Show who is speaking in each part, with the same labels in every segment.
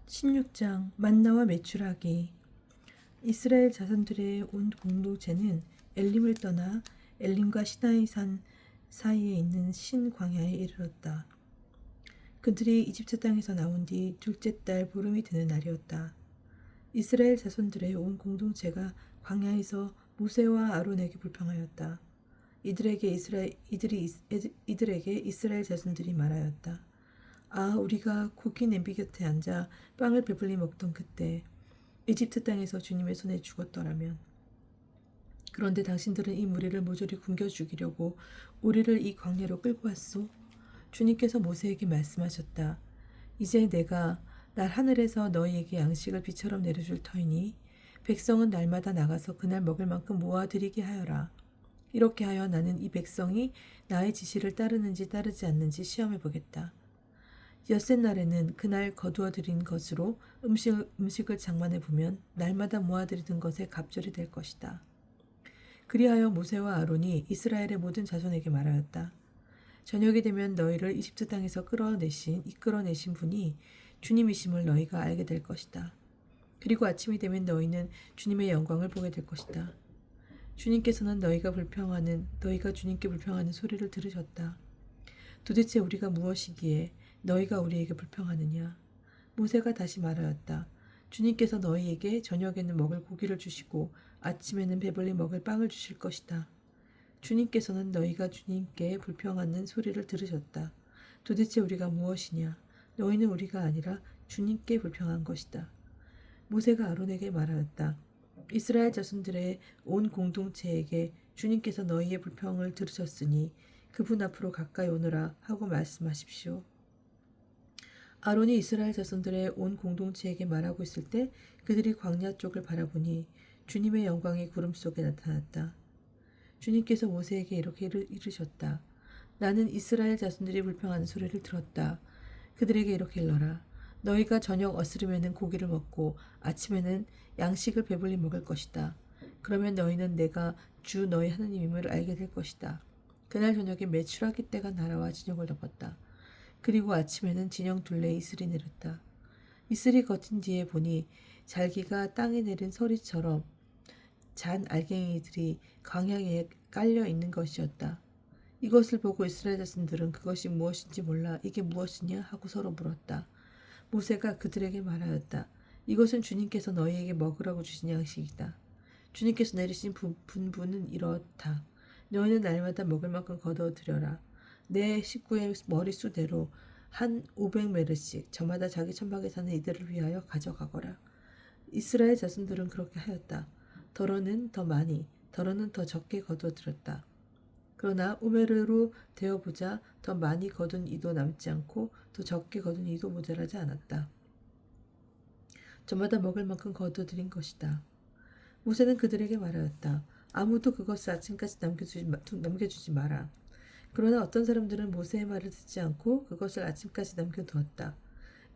Speaker 1: 16장 만나와 메추라기. 이스라엘 자손들의 온 공동체는 엘림을 떠나 엘림과 시나이 산 사이에 있는 신 광야에 이르렀다. 그들이 이집트 땅에서 나온 뒤 둘째 달 보름이 되는 날이었다. 이스라엘 자손들의 온 공동체가 광야에서 모세와 아론에게 불평하였다. 이들에게 이스라엘 자손들이 말하였다. 아, 우리가 고기 냄비 곁에 앉아 빵을 배불리 먹던 그때 이집트 땅에서 주님의 손에 죽었더라면. 그런데 당신들은 이 무리를 모조리 굶겨 죽이려고 우리를 이 광야로 끌고 왔소. 주님께서 모세에게 말씀하셨다. 이제 내가 날 하늘에서 너희에게 양식을 비처럼 내려줄 터이니 백성은 날마다 나가서 그날 먹을 만큼 모아들이게 하여라. 이렇게 하여 나는 이 백성이 나의 지시를 따르는지 따르지 않는지 시험해 보겠다. 엿새 날에는 그날 거두어들인 것으로 음식을 장만해 보면 날마다 모아들이던 것에 갑절이 될 것이다. 그리하여 모세와 아론이 이스라엘의 모든 자손에게 말하였다. 저녁이 되면 너희를 이집트 땅에서 이끌어내신 분이 주님이심을 너희가 알게 될 것이다. 그리고 아침이 되면 너희는 주님의 영광을 보게 될 것이다. 주님께서는 너희가 주님께 불평하는 소리를 들으셨다. 도대체 우리가 무엇이기에 너희가 우리에게 불평하느냐? 모세가 다시 말하였다. 주님께서 너희에게 저녁에는 먹을 고기를 주시고 아침에는 배불리 먹을 빵을 주실 것이다. 주님께서는 너희가 주님께 불평하는 소리를 들으셨다. 도대체 우리가 무엇이냐? 너희는 우리가 아니라 주님께 불평한 것이다. 모세가 아론에게 말하였다. 이스라엘 자손들의 온 공동체에게 주님께서 너희의 불평을 들으셨으니 그분 앞으로 가까이 오너라 하고 말씀하십시오. 아론이 이스라엘 자손들의 온 공동체에게 말하고 있을 때 그들이 광야 쪽을 바라보니 주님의 영광이 구름 속에 나타났다. 주님께서 모세에게 이렇게 이르셨다. 나는 이스라엘 자손들이 불평하는 소리를 들었다. 그들에게 이렇게 일러라. 너희가 저녁 어스름에는 고기를 먹고 아침에는 양식을 배불리 먹을 것이다. 그러면 너희는 내가 주 너희 하나님임을 알게 될 것이다. 그날 저녁에 메추라기 떼가 날아와 진영을 덮었다. 그리고 아침에는 진영 둘레에 이슬이 내렸다. 이슬이 걷힌 뒤에 보니 잘기가 땅에 내린 서리처럼 잔 알갱이들이 광야에 깔려 있는 것이었다. 이것을 보고 이스라엘 자손들은 그것이 무엇인지 몰라 이게 무엇이냐 하고 서로 물었다. 모세가 그들에게 말하였다. 이것은 주님께서 너희에게 먹으라고 주신 양식이다. 주님께서 내리신 분부는 이렇다. 너희는 날마다 먹을 만큼 거두어들여라. 내 식구의 머릿수대로 한 500메르씩 저마다 자기 천막에 사는 이들을 위하여 가져가거라. 이스라엘 자손들은 그렇게 하였다. 더러는 더 많이, 더러는 더 적게 거두어들였다. 그러나 오메르로 되어보자 더 많이 거둔 이도 남지 않고 더 적게 거둔 이도 모자라지 않았다. 저마다 먹을 만큼 거두어들인 것이다. 모세는 그들에게 말하였다. 아무도 그것을 아침까지 남겨주지 마라. 그러나 어떤 사람들은 모세의 말을 듣지 않고 그것을 아침까지 남겨두었다.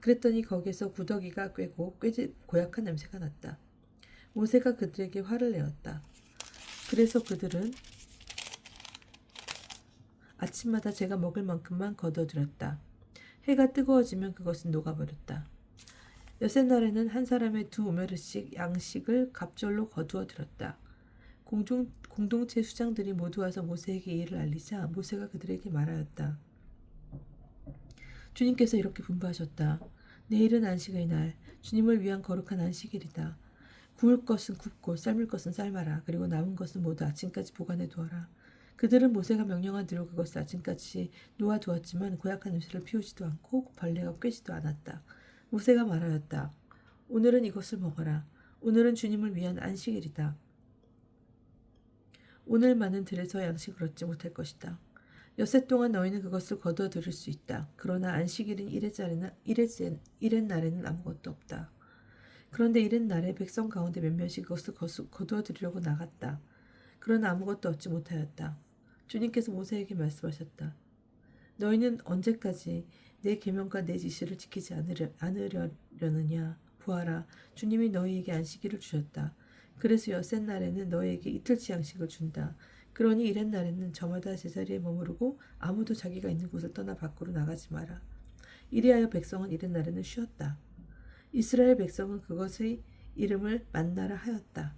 Speaker 1: 그랬더니 거기서 구더기가 꿰고 고약한 냄새가 났다. 모세가 그들에게 화를 내었다. 그래서 그들은 아침마다 제가 먹을 만큼만 거둬들였다. 해가 뜨거워지면 그것은 녹아버렸다. 엿새 날에는 한 사람의 2오멜씩 양식을 갑절로 거두어들였다. 공동체 수장들이 모두 와서 모세에게 이 일을 알리자 모세가 그들에게 말하였다. 주님께서 이렇게 분부하셨다. 내일은 안식의 날, 주님을 위한 거룩한 안식일이다. 구울 것은 굽고 삶을 것은 삶아라. 그리고 남은 것은 모두 아침까지 보관해 두어라. 그들은 모세가 명령한 대로 그것을 아침까지 놓아두었지만 고약한 냄새를 피우지도 않고 벌레가 꿰지도 않았다. 모세가 말하였다. 오늘은 이것을 먹어라. 오늘은 주님을 위한 안식일이다. 오늘만은 들에서 양식을 얻지 못할 것이다. 엿새 동안 너희는 그것을 거두어 들을 수 있다. 그러나 안식일인 이렛 날에는 아무것도 없다. 그런데 이렛 날에 백성 가운데 몇몇이 그것을 거두어 들으려고 나갔다. 그러나 아무것도 얻지 못하였다. 주님께서 모세에게 말씀하셨다. 너희는 언제까지 내 계명과 내 지시를 지키지 않으려느냐. 보아라, 주님이 너희에게 안식일을 주셨다. 그래서 엿새 날에는 너희에게 이틀치 양식을 준다. 그러니 이렛 날에는 저마다 제자리에 머무르고 아무도 자기가 있는 곳을 떠나 밖으로 나가지 마라. 이리하여 백성은 이렛 날에는 쉬었다. 이스라엘 백성은 그것의 이름을 만나라 하였다.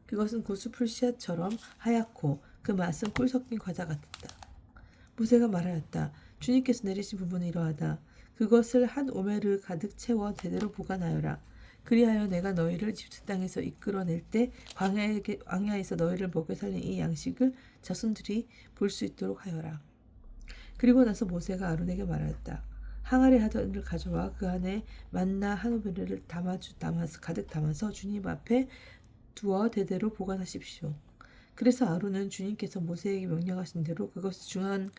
Speaker 1: 그것은 고수 풀씨앗처럼 하얗고 그 맛은 꿀 섞인 과자 같았다. 모세가 말하였다. 주님께서 내리신 부분은 이러하다. 그것을 한 오멜을 가득 채워 제대로 보관하여라. 그리하여 내가 너희를 이집트 땅에서 이끌어낼 때 광야에서 너희를 먹여 살린 이 양식을 자손들이 볼 수 있도록 하여라. 그리고 나서 모세가 아론에게 말하였다. 항아리 하나를 가져와 그 안에 만나 한 오멜을 가득 담아서 주님 앞에 두어 대대로 보관하십시오. 그래서 아론은 주님께서 모세에게 명령하신 대로 그것을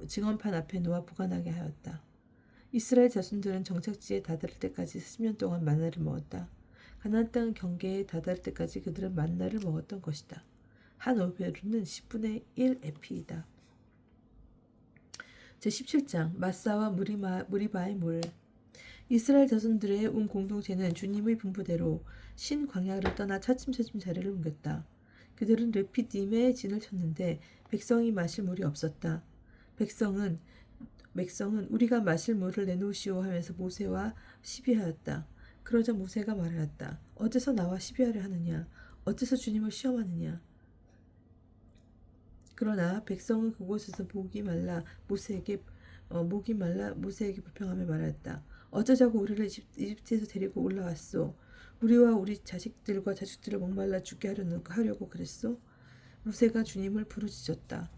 Speaker 1: 증언판 앞에 놓아 보관하게 하였다. 이스라엘 자손들은 정착지에 다다를 때까지 40년 동안 만나를 먹었다. 가나안 땅 경계에 다다를 때까지 그들은 만나를 먹었던 것이다. 한 오벨은 10분의 1 에피이다. 제17장 마사와 무리바의 물. 이스라엘 자손들의 온 공동체는 주님의 분부대로 신 광야를 떠나 차츰차츰 자리를 옮겼다. 그들은 르피딤에 진을 쳤는데 백성이 마실 물이 없었다. 백성은 우리가 마실 물을 내놓으시오 하면서 모세와 시비하였다. 그러자 모세가 말하였다. 어째서 나와 시비하려 하느냐? 어째서 주님을 시험하느냐? 그러나 백성은 그곳에서 목이 말라 모세에게 불평하며 말하였다. 어쩌자고 우리를 이집트에서 데리고 올라왔소? 우리와 우리 자식들과 자식들을 목말라 죽게 하려고 그랬소? 모세가 주님을 부르짖었다.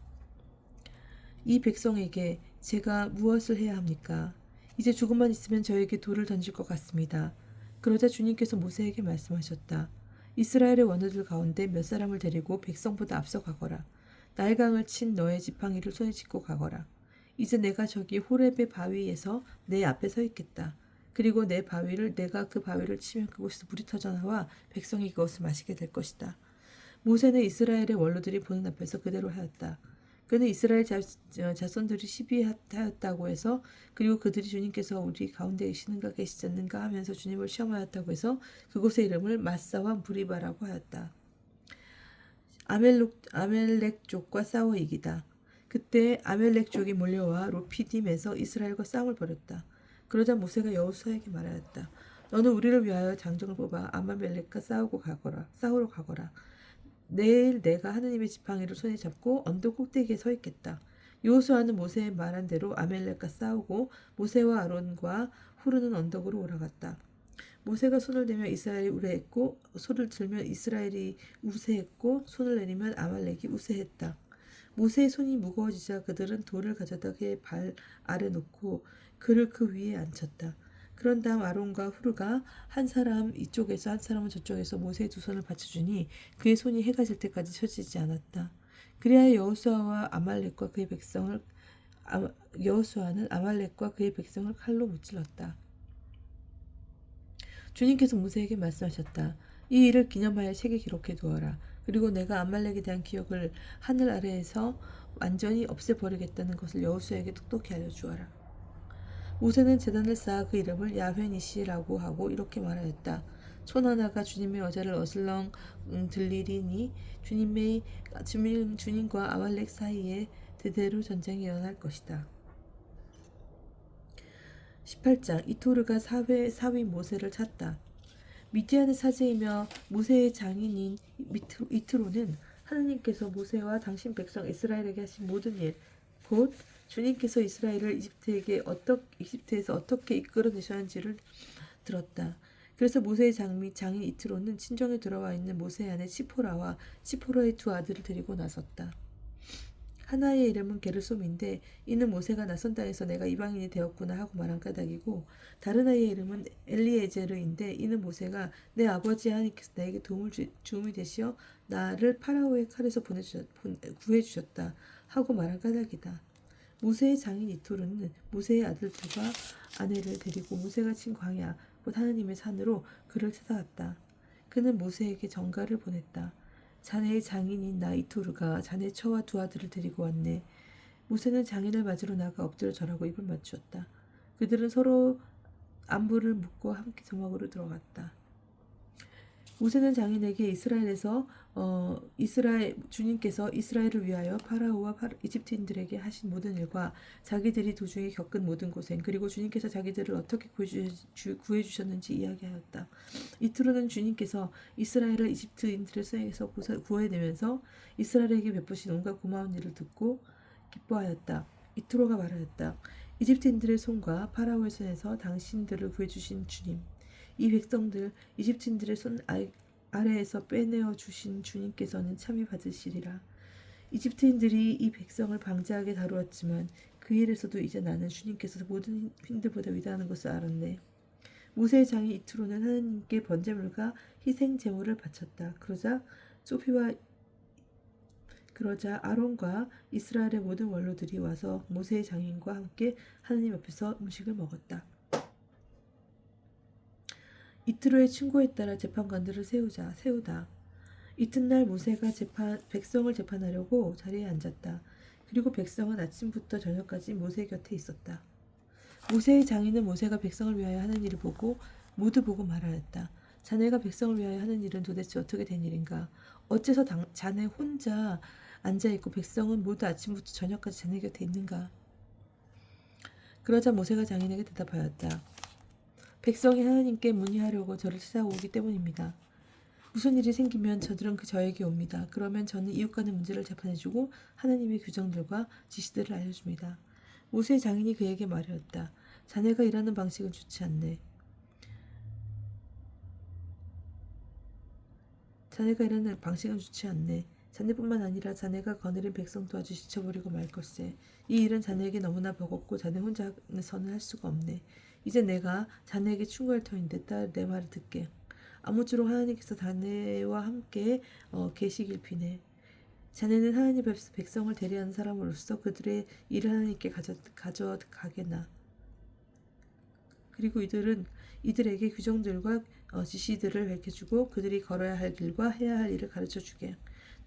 Speaker 1: 이 백성에게 제가 무엇을 해야 합니까? 이제 조금만 있으면 저에게 돌을 던질 것 같습니다. 그러자 주님께서 모세에게 말씀하셨다. 이스라엘의 원우들 가운데 몇 사람을 데리고 백성보다 앞서 가거라. 날강을 친 너의 지팡이를 손에 쥐고 가거라. 이제 내가 저기 호렙의 바위에서 내 앞에 서 있겠다. 그리고 내가 그 바위를 치면 그곳에서 물이 터져나와 백성이 그것을 마시게 될 것이다. 모세는 이스라엘의 원로들이 보는 앞에서 그대로 하였다. 그는 이스라엘 자손들이 시비하였다고 해서 그리고 그들이 주님께서 우리 가운데 계시는가 계시지 않는가 하면서 주님을 시험하였다고 해서 그곳의 이름을 마사와 무리바라고 하였다. 아멜렉 족과 싸워 이기다. 그때 아멜렉 족이 몰려와 로피딤에서 이스라엘과 싸움을 벌였다. 그러자 모세가 여호수아에게 말하였다. 너는 우리를 위하여 장정을 뽑아 아말렉과 싸우러 가거라. 내일 내가 하느님의 지팡이를 손에 잡고 언덕 꼭대기에 서 있겠다. 여호수아는 모세의 말한 대로 아멜렉과 싸우고 모세와 아론과 후르는 언덕으로 올라갔다. 모세가 손을 대면 이스라엘이 우레했고 손을 들면 이스라엘이 우세했고 손을 내리면 아말렉이 우세했다. 모세의 손이 무거워지자 그들은 돌을 가져다 그의 발 아래 놓고 그를 그 위에 앉혔다. 그런 다음 아론과 후르가 한 사람 이쪽에서 한 사람은 저쪽에서 모세의 두 손을 받쳐주니 그의 손이 해가 질 때까지 쳐지지 않았다. 그리하여 여호수아는 아말렉과 그의 백성을 칼로 무찔렀다. 주님께서 모세에게 말씀하셨다. 이 일을 기념하여 책에 기록해 두어라. 그리고 내가 아말렉에 대한 기억을 하늘 아래에서 완전히 없애버리겠다는 것을 여호수아에게 똑똑히 알려주어라. 모세는 제단을 쌓아 그 이름을 야훼니시라고 하고 이렇게 말하였다. 손 하나가 주님의 어자를 어슬렁 들리리니 주님과 아말렉 사이에 대대로 전쟁이 일어날 것이다. 18장 이토르가 사위 모세를 찾다. 미디안의 사제이며 모세의 장인인 이트로는 하느님께서 모세와 당신 백성 이스라엘에게 하신 모든 일, 곧 주님께서 이스라엘을 이집트에서 어떻게 이끌어내셨는지를 들었다. 그래서 모세의 장인 이트로는 친정에 돌아와 있는 모세의 아내 시포라와 시포라의 두 아들을 데리고 나섰다. 하나의 이름은 게르솜인데 이는 모세가 낯선 땅에서 내가 이방인이 되었구나 하고 말한 까닭이고 다른 아이의 이름은 엘리에제르인데 이는 모세가 내 아버지 하나님께서 나에게 도움이 되시어 나를 파라오의 칼에서 구해주셨다 하고 말한 까닭이다. 모세의 장인 이토르는 모세의 아들들과 아내를 데리고 모세가 친 광야 곧 하나님의 산으로 그를 찾아갔다. 그는 모세에게 전가를 보냈다. 자네의 장인인 나 이토르가 자네 처와 두 아들을 데리고 왔네. 모세는 장인을 맞으러 나가 엎드려 절하고 입을 맞추었다. 그들은 서로 안부를 묻고 함께 정막으로 들어갔다. 모세는 장인에게 이스라엘 주님께서 이스라엘을 위하여 파라오와 이집트인들에게 하신 모든 일과 자기들이 도중에 겪은 모든 고생 그리고 주님께서 자기들을 어떻게 구해주셨는지 이야기하였다. 이틀로는 주님께서 이스라엘을 이집트인들의 손에서 구해내면서 이스라엘에게 베푸신 온갖 고마운 일을 듣고 기뻐하였다. 이트로가 말하였다. 이집트인들의 손과 파라오의 손에서 당신들을 구해주신 주님, 이 백성들 이집트인들의 손 아래에서 빼내어 주신 주님께서는 참이 받으시리라. 이집트인들이 이 백성을 방자하게 다루었지만 그 일에서도 이제 나는 주님께서 모든 힘들보다 위대한 것을 알았네. 모세의 장인 이트로는 하나님께 번제물과 희생 제물을 바쳤다. 그러자 아론과 이스라엘의 모든 원로들이 와서 모세의 장인과 함께 하나님 앞에서 음식을 먹었다. 이트로의 충고에 따라 재판관들을 세우다. 이튿날 모세가 백성을 재판하려고 자리에 앉았다. 그리고 백성은 아침부터 저녁까지 모세 곁에 있었다. 모세의 장인은 모세가 백성을 위하여 하는 일을 모두 보고 말하였다. 자네가 백성을 위하여 하는 일은 도대체 어떻게 된 일인가? 어째서 자네 혼자 앉아있고 백성은 모두 아침부터 저녁까지 자네 곁에 있는가? 그러자 모세가 장인에게 대답하였다. 백성이 하나님께 문의하려고 저를 찾아오기 때문입니다. 무슨 일이 생기면 저에게 옵니다. 그러면 저는 이웃 간의 문제를 재판해주고 하나님의 규정들과 지시들을 알려줍니다. 모세의 장인이 그에게 말하였다. 자네가 일하는 방식은 좋지 않네. 자네뿐만 아니라 자네가 거느린 백성도 아주 지쳐버리고 말 것세. 이 일은 자네에게 너무나 버겁고 자네 혼자서는 할 수가 없네. 이제 내가 자네에게 충고할 터인데 내 말을 듣게. 아무쪼록 하나님께서 자네와 함께 계시길 비네. 자네는 하나님 백성을 대리하는 사람으로서 그들의 일을 하나님께 가져가게나. 그리고 이들에게 규정들과 지시들을 밝혀주고 그들이 걸어야 할 길과 해야 할 일을 가르쳐주게.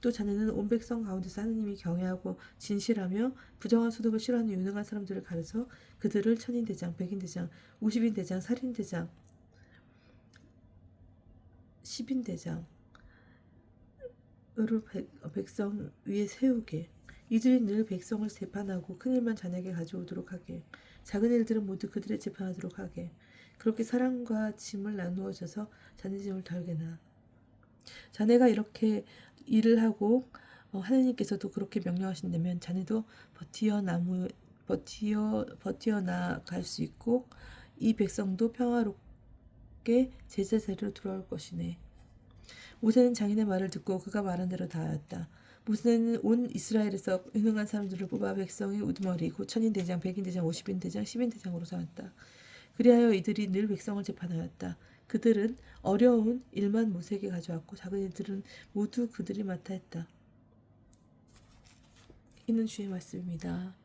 Speaker 1: 또 자네는 온 백성 가운데서 하느님이 경외하고 진실하며 부정한 소득을 싫어하는 유능한 사람들을 가려서 그들을 천인대장, 백인대장, 오십인대장, 살인대장, 십인대장으로 백성 위에 세우게. 이들이 늘 백성을 재판하고 큰 일만 자네에게 가져오도록 하게. 작은 일들은 모두 그들의 재판하도록 하게. 그렇게 사랑과 짐을 나누어져서 자네 짐을 덜게나. 자네가 이렇게 일을 하고 하나님께서도 그렇게 명령하신다면 자네도 버티어 나갈 수 있고 이 백성도 평화롭게 제자리로 돌아올 것이네. 모세는 장인의 말을 듣고 그가 말한 대로 다 하였다. 모세는 온 이스라엘에서 유능한 사람들을 뽑아 백성의 우두머리 곧 천인대장, 백인대장, 오십인대장, 십인대장으로 삼았다. 그리하여 이들이 늘 백성을 재판하였다. 그들은 어려운 일만 모세에게 가져왔고 작은 일들은 모두 그들이 맡아 했다. 이는 주의 말씀입니다.